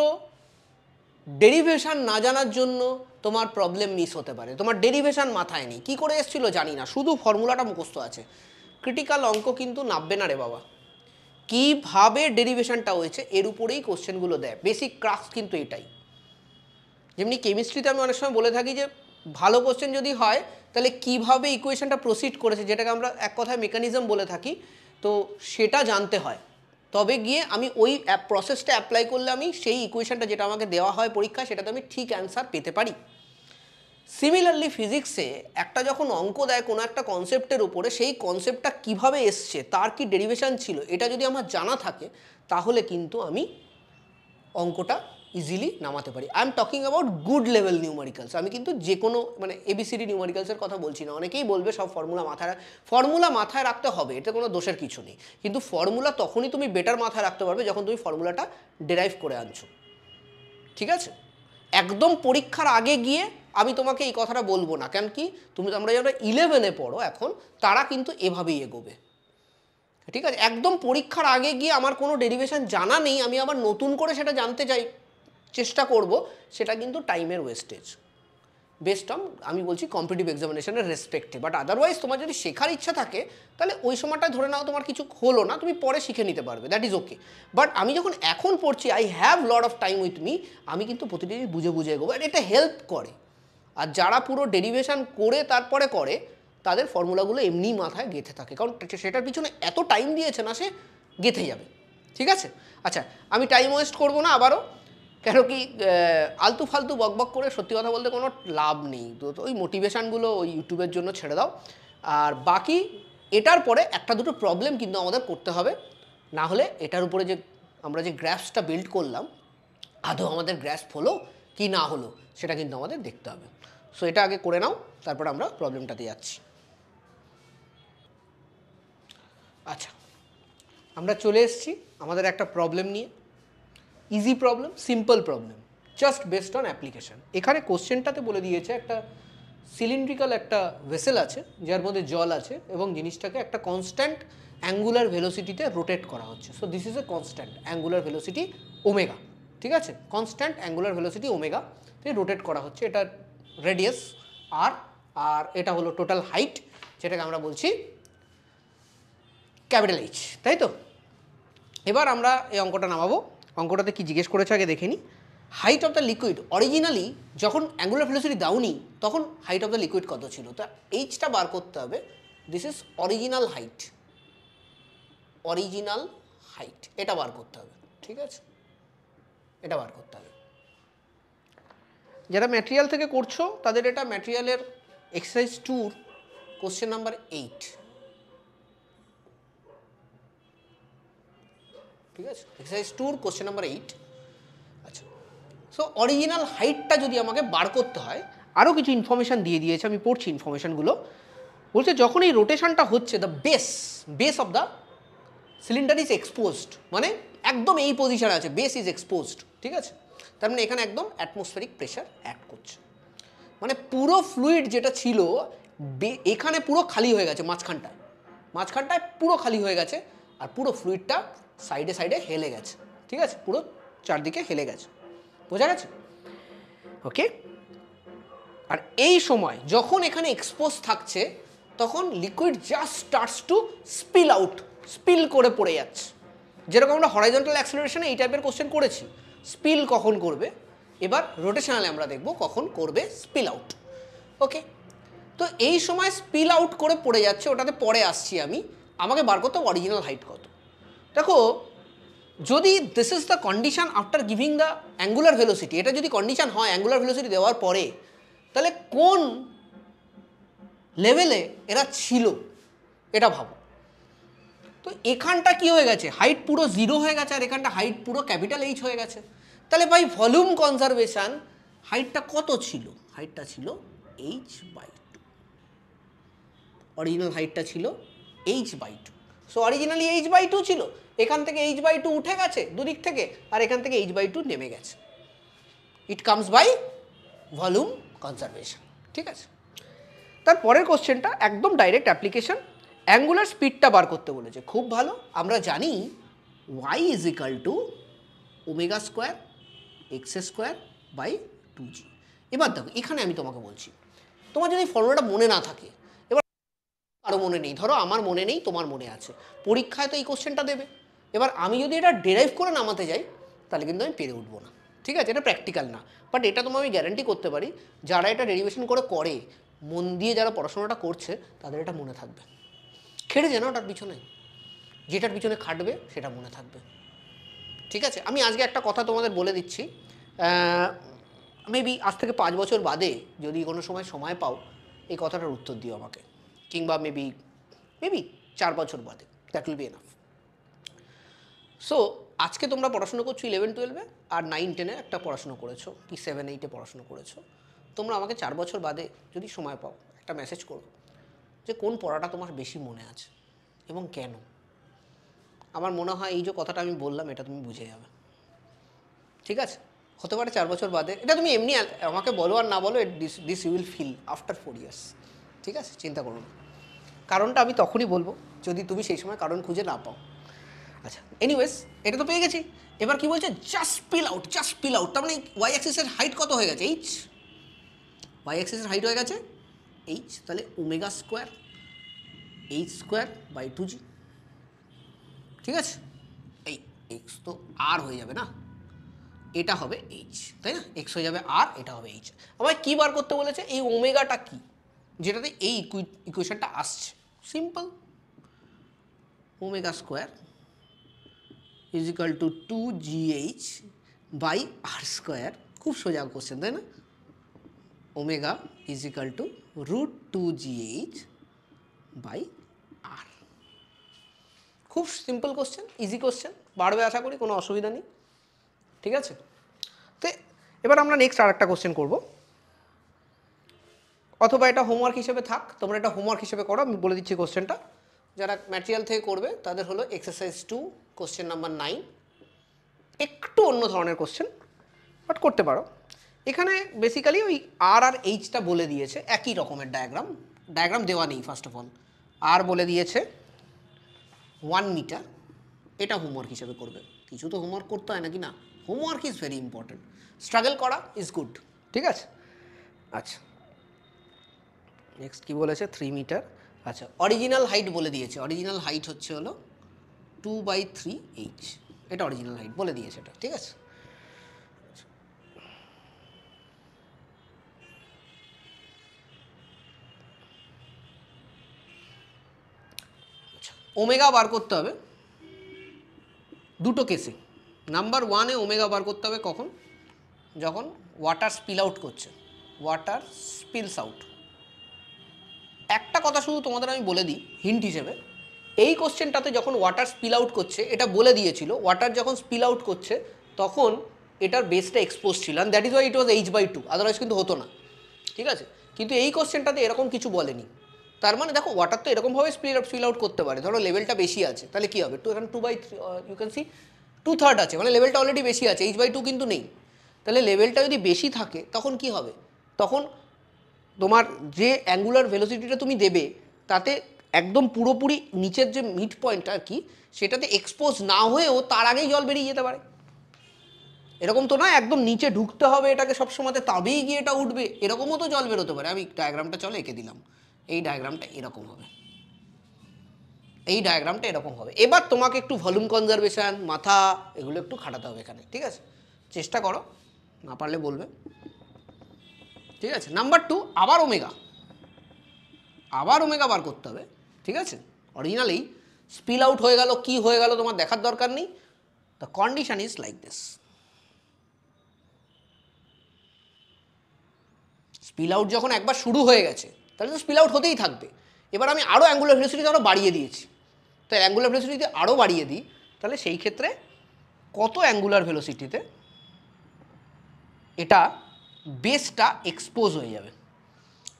ডেরিভেশন না জানার জন্য তোমার প্রবলেম মিস হতে পারে। তোমার ডেরিভেশন মাথায় নেই, কী করে এসেছিল জানি না, শুধু ফর্মুলাটা মুখস্থ আছে, ক্রিটিক্যাল অঙ্ক কিন্তু নামবে না রে বাবা। কীভাবে ডেরিভেশনটা হয়েছে এর উপরেই কোশ্চেনগুলো দেয়, বেসিক ক্রাক্স কিন্তু এটাই। যেমনি কেমিস্ট্রিতে আমি অনেক সময় বলে থাকি যে ভালো কোশ্চেন যদি হয় তাহলে কীভাবে ইকুয়েশনটা প্রসিড করেছে, যেটাকে আমরা এক কথায় মেকানিজম বলে থাকি, তো সেটা জানতে হয়। তবে গিয়ে আমি ওই প্রসেসটা অ্যাপ্লাই করলে আমি সেই ইকুয়েশনটা যেটা আমাকে দেওয়া হয় পরীক্ষায় সেটাতে আমি ঠিক অ্যান্সার পেতে পারি। সিমিলারলি ফিজিক্সে একটা যখন অঙ্ক দেয় কোনো একটা কনসেপ্টের উপরে, সেই কনসেপ্টটা কিভাবে এসছে, তার কি ডেরিভেশন ছিল, এটা যদি আমার জানা থাকে তাহলে কিন্তু আমি অঙ্কটা ইজিলি নামাতে পারি। I am talking about good level numericals. আমি কিন্তু যে কোনো মানে এবিসিডি নিউমেরিক্যালসের কথা বলছি না। অনেকেই বলবে সব ফর্মুলা মাথায় রাখতে হবে, এটা কোনো দোষের কিছু নেই, কিন্তু ফর্মুলা তখনই তুমি বেটার মাথায় রাখতে পারবে যখন তুমি ফর্মুলাটা ডেরাইভ করে আনছো, ঠিক আছে? একদম পরীক্ষার আগে গিয়ে আমি তোমাকে এই কথাটা বলবো না, কেন কি আমরা যারা 11-এ পড়ো এখন তারা কিন্তু এভাবেই এগোবে, ঠিক আছে? একদম পরীক্ষার আগে গিয়ে আমার কোনো ডেরিভেশন জানা নেই, আমি আবার নতুন করে সেটা জানতে চেষ্টা করব, সেটা কিন্তু টাইমের ওয়েস্টেজ বেস্ট অন, আমি বলছি কম্পিটিটিভ এক্সামিনেশনের রেসপেক্টে। বাট আদারওয়াইজ তোমার যদি শেখার ইচ্ছা থাকে তাহলে ওই সময়টা ধরে নাও তোমার কিছু হলো না, তুমি পরে শিখে নিতে পারবে, দ্যাট ইজ ওকে। বাট আমি যখন এখন পড়ছি, I have lot of time with me, আমি কিন্তু প্রতিটি বুঝে বুঝে এগোবো, আর এটা হেল্প করে। আর যারা পুরো ডেরিভেশন করে তারপরে করে তাদের ফর্মুলাগুলো এমনি মাথায় গেঁথে থাকে, কারণ সেটার পিছনে এত টাইম দিয়েছে না, সে গেঁথে যাবে, ঠিক আছে? আচ্ছা, আমি টাইম ওয়েস্ট করবো না আবারও, কেন কি আলতু ফালতু বকবক করে সত্যি কথা বলতে কোনো লাভ নেই। তো ওই মোটিভেশানগুলো ওই ইউটিউবের জন্য ছেড়ে দাও। আর বাকি এটার পরে একটা দুটো প্রবলেম কিন্তু আমাদের করতে হবে, না হলে এটার উপরে যে আমরা যে গ্রাফসটা বিল্ড করলাম আদৌ আমাদের গ্রাফ হলো কি না হলো সেটা কিন্তু আমাদের দেখতে হবে। সো এটা আগে করে নাও, তারপর আমরা প্রবলেমটাতে যাচ্ছি। আচ্ছা, আমরা চলে এসেছি আমাদের একটা প্রবলেম নিয়ে, easy problem, simple problem, just based on application. এখানে কোশ্চেনটাতে বলে দিয়েছে একটা সিলিন্ড্রিক্যাল একটা ভেসেল আছে যার মধ্যে জল আছে এবং জিনিসটাকে একটা কনস্ট্যান্ট অ্যাঙ্গুলার ভেলোসিটিতে রোটেট করা হচ্ছে। So this is a constant angular velocity omega, ঠিক আছে? কনস্ট্যান্ট অ্যাঙ্গুলার ভেলোসিটি ওমেগাতে রোটেট করা হচ্ছে, এটা রেডিয়াস আর আর এটা হলো টোটাল হাইট, যেটাকে আমরা বলছি ক্যাপিটাল এইচ, তাই তো? এবার আমরা এই অঙ্কটা নামাবো। অঙ্কটাতে কি জিজ্ঞেস করেছে আগে দেখে নিই। Height of the liquid, originally যখন অ্যাঙ্গুলার ভেলোসিটি দাওনি তখন হাইট অফ দ্য লিকুইড কত ছিল, তা এইচটা বার করতে হবে। This is original height, original height এটা বার করতে হবে, ঠিক আছে? এটা বার করতে হবে। যারা ম্যাটেরিয়াল থেকে করছো তাদের এটা ম্যাটেরিয়ালের এক্সারসাইজ 2 কোশ্চেন নাম্বার 8, ঠিক আছে? Exercise 2 question number 8। আচ্ছা, সো অরিজিনাল হাইটটা যদি আমাকে বার করতে হয়, আরও কিছু ইনফরমেশান দিয়ে দিয়েছে, আমি পড়ছি ইনফরমেশানগুলো। বলছে যখন এই রোটেশনটা হচ্ছে, the base of the cylinder is exposed, মানে একদম এই পজিশনে আছে, বেস ইজ এক্সপোজড, ঠিক আছে? তার মানে এখানে একদম অ্যাটমসফেরিক প্রেশার অ্যাড করছে, মানে পুরো ফ্লুইড যেটা ছিল এখানে পুরো খালি হয়ে গেছে, মাঝখানটায় পুরো খালি হয়ে গেছে, আর পুরো ফ্লুইডটা সাইডে সাইডে হেলে গেছে, ঠিক আছে? পুরো চারদিকে হেলে গেছে, বোঝা গেছে? ওকে। আর এই সময় যখন এখানে এক্সপোজ থাকছে তখন liquid just starts to spill করে পড়ে যাচ্ছে, যেরকম আমরা হরাইজন্টাল অ্যাক্সেলারেশনে এই টাইপের কোশ্চেন করেছি। স্পিল কখন করবে, এবার রোটেশনালে আমরা দেখব কখন করবে স্পিল আউট। ওকে, তো এই সময় স্পিল আউট করে পড়ে যাচ্ছে, ওটাতে পরে আসছি আমি। আমাকে বার করতে হবে অরিজিনাল হাইট কত। দেখো, যদি this is the condition after giving the angular velocity, এটা যদি কন্ডিশন হয় অ্যাঙ্গুলার ভেলোসিটি দেওয়ার পরে, তাহলে কোন লেভেলে এরা ছিল এটা ভাবো। তো এখানটা কি হয়ে গেছে, হাইট পুরো 0 হয়ে গেছে, আর এখানটা হাইট পুরো ক্যাপিটাল এইচ হয়ে গেছে। তাহলে ভাই ভলিউম কনজারভেশন হাইটটা কত ছিল? হাইটটা ছিল h/2, অরিজিনাল হাইটটা ছিল h/2। সো অরিজিনালি h/2 ছিল, এখান থেকে h/2 উঠে গেছে দুদিক থেকে, আর এখান থেকে h/2 নেমে গেছে। It comes by volume conservation, ঠিক আছে? তার পরের কোশ্চেনটা একদম ডাইরেক্ট অ্যাপ্লিকেশন, অ্যাঙ্গুলার স্পিডটা বার করতে বলেছে। খুব ভালো, আমরা জানি y is equal to omega square x square by 2g। এবার দেখো এখানে আমি তোমাকে বলছি, তোমার যদি ফর্মুলাটা মনে না থাকে, এবার কারো মনে নেই, ধরো আমার মনে নেই, তোমার মনে আছে, পরীক্ষায় তো এই কোশ্চেনটা দেবে। এবার আমি যদি এটা ডেরাইভ করে নামাতে যাই তাহলে কিন্তু আমি পেরে উঠবো না, ঠিক আছে? এটা প্র্যাকটিক্যাল না, বাট এটা তোমার আমি গ্যারান্টি করতে পারি যারা এটা ডেরিভেশন করে মন দিয়ে যারা পড়াশোনাটা করছে তাদের এটা মনে থাকবে। খেটে যেন ওটার পিছনে, যেটার পিছনে খাটবে সেটা মনে থাকবে, ঠিক আছে? আমি আজকে একটা কথা তোমাদের বলে দিচ্ছি, মেবি আজ থেকে 5 বছর বাদে যদি কোনো সময় পাও এই কথাটার উত্তর দিও আমাকে, কিংবা মেবি 4 বছর বাদে, that will be enough. So আজকে তোমরা পড়াশোনা করছো 11-12-এ, আর 9-10-এ একটা পড়াশোনা করেছো, কি 7-8-এ পড়াশোনা করেছো। তোমরা আমাকে 4 বছর বাদে যদি সময় পাও একটা মেসেজ করো যে কোন পড়াটা তোমার বেশি মনে আছে এবং কেন। আমার মনে হয় এই যে কথাটা আমি বললাম এটা তুমি বুঝে যাবে, ঠিক আছে? হতে পারে 4 বছর বাদে, এটা তুমি এমনি আমাকে বলো আর না বলো, this you will feel after 4 years, ঠিক আছে? চিন্তা করো না, কারণটা আমি তখনই বলবো যদি তুমি সেই সময় কারণ খুঁজে না পাও। আচ্ছা, এনিওয়েজ এটা তো পেয়ে গেছি। এবার কি বলছে, জাস্ট স্পিল আউট, তার মানে ওয়াই অ্যাক্সিসের হাইট কত হয়ে গেছে, এইচ। ওয়াই অ্যাক্সিসের হাইট হয়ে গেছে এইচ, তাহলে omega square H square by 2g, ঠিক আছে? এই এক্স তো আর হয়ে যাবে না, এটা হবে এইচ, তাই না? এক্স হয়ে যাবে আর, এটা হবে এইচ। আমায় কী বার করতে বলেছে, এই ওমেগাটা কি, যেটাতে এই ইকুয়েশনটা আসছে। Simple, omega square is equal to 2gh by R square. খুব সোজা কোশ্চেন, তাই না? Omega is equal to √2gh by R. খুব সিম্পল কোশ্চেন, ইজি কোশ্চেন, বাড়বে আশা করি, কোনো অসুবিধা নেই, ঠিক আছে? তো এবার আমরা নেক্সট আর একটা কোশ্চেন করবো, অথবা এটা হোমওয়ার্ক হিসেবে থাক, তোমরা এটা হোমওয়ার্ক হিসেবে করো। আমি বলে দিচ্ছি কোশ্চেনটা, যারা ম্যাটেরিয়াল থেকে করবে তাদের হলো এক্সারসাইজ 2 কোশ্চেন নাম্বার 9। একটু অন্য ধরনের কোশ্চেন, বাট করতে পারো। এখানে বেসিক্যালি ওই আর এইচটা বলে দিয়েছে, একই রকমের ডায়াগ্রাম দেওয়া নেই। ফার্স্ট অফ অল আর বলে দিয়েছে 1 মিটার, এটা হোমওয়ার্ক হিসেবে করবে। কিছু তো হোমওয়ার্ক করতে হয় নাকি না, homework is very important, struggle করা ইজ গুড, ঠিক আছে? আচ্ছা, নেক্সট কী বলেছে, 3 মিটার। আচ্ছা, অরিজিনাল হাইট বলে দিয়েছে, অরিজিনাল হাইট হচ্ছে হলো 2/3h, এটা অরিজিনাল হাইট বলে দিয়েছে এটা, ঠিক আছে? আচ্ছা, ওমেগা বার করতে হবে দুটো কেসে। নাম্বার 1-এ ওমেগা বার করতে হবে কখন, যখন ওয়াটার স্পিল আউট করছে, ওয়াটার স্পিলস আউট। একটা কথা শুধু তোমাদের আমি বলে দিই হিন্ট হিসেবে, এই কোশ্চেনটাতে যখন ওয়াটার স্পিল আউট করছে এটা বলে দিয়েছিল, ওয়াটার যখন স্পিল আউট করছে তখন এটার বেসটা এক্সপোজ ছিল, and that is why it was h/2, otherwise কিন্তু হতো না, ঠিক আছে? কিন্তু এই কোশ্চেনটাতে এরকম কিছু বলেনি। তার মানে দেখো ওয়াটার তো এরকমভাবে স্পিল আউট করতে পারে, ধরো লেভেলটা বেশি আছে, তাহলে কী হবে, এখানে 2/3 ইউ ক্যান সি 2/3 আছে, মানে লেভেলটা অলরেডি বেশি আছে, h/2 কিন্তু নেই। তাহলে লেভেলটা যদি বেশি থাকে তখন কি হবে, তখন তোমার যে অ্যাঙ্গুলার ভেলোসিটিটা তুমি দেবে তাতে একদম পুরোপুরি নিচের যে মিড পয়েন্টটা আর কি, সেটাতে এক্সপোজ না হয়েও তার আগেই জল বেরিয়ে যেতে পারে। এরকম তো নয় একদম নিচে ঢুকতে হবে এটাকে সবসময়, তবেই গিয়ে এটা উঠবে, এরকমও তো জল বেরোতে পারে। আমি ডায়াগ্রামটা চলে এঁকে দিলাম, এই ডায়াগ্রামটা এরকম হবে, এই ডায়াগ্রামটা এরকম হবে। এবার তোমাকে একটু ভলিউম কনজারভেশন, মাথা, এগুলো একটু খাটাতে হবে এখানে, ঠিক আছে? চেষ্টা করো, না পারলে বলবে, ঠিক আছে? নাম্বার 2, আবার ওমেগা বার করতে হবে, ঠিক আছে? অরিজিনালি স্পিল আউট হয়ে গেল, কি হয়ে গেল তোমার দেখার দরকার নেই। The condition is like this, spill out যখন একবার শুরু হয়ে গেছে তাহলে তো স্পিল আউট হতেই থাকবে। এবার আমি আরও অ্যাঙ্গুলার ভেলোসিটি আরও বাড়িয়ে দিয়েছি, তো অ্যাঙ্গুলার ভেলোসিটি আরও বাড়িয়ে দিই, তাহলে সেই ক্ষেত্রে কত অ্যাঙ্গুলার ভেলোসিটিতে এটা বেসটা এক্সপোজ হয়ে যাবে,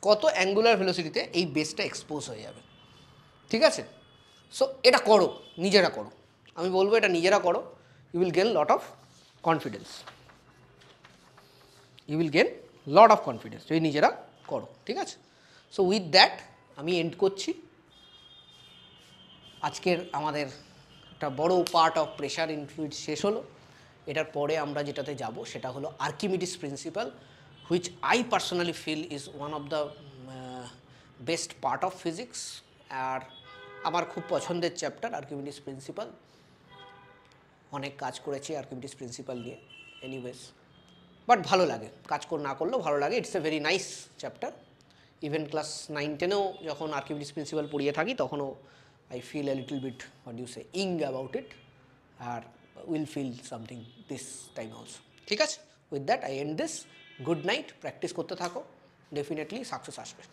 কত অ্যাঙ্গুলার ভেলোসিটিতে এই বেসটা এক্সপোজ হয়ে যাবে, ঠিক আছে? সো এটা করো, নিজেরা করো, আমি বলবো এটা নিজেরা করো, you will gain lot of confidence, যদি নিজেরা করো, ঠিক আছে? সো উইথ দ্যাট আমি এন্ড করছি আজকের আমাদের একটা বড় part of pressure in fluids শেষ হলো। এটার পরে আমরা যেটাতে যাব সেটা হলো Archimedes principle, which I personally feel is one of the best part of physics. আর আমার খুব পছন্দের চ্যাপ্টার আর্কিমিডিস প্রিন্সিপাল, অনেক কাজ করেছি আর্কিমিডিস প্রিন্সিপাল নিয়ে, এনিওয়েজ বাট ভালো লাগে, কাজ না করলেও ভালো লাগে। It's a very nice chapter. Even class 9-10-এও যখন আর্কিমিডিস প্রিন্সিপাল পড়িয়ে থাকি তখনও I feel a little bit, what do you say, ing about it, or will feel something this time also. ঠিক আছে, with that I end this. Good night, practice করতে থাকো, definitely success আসবে।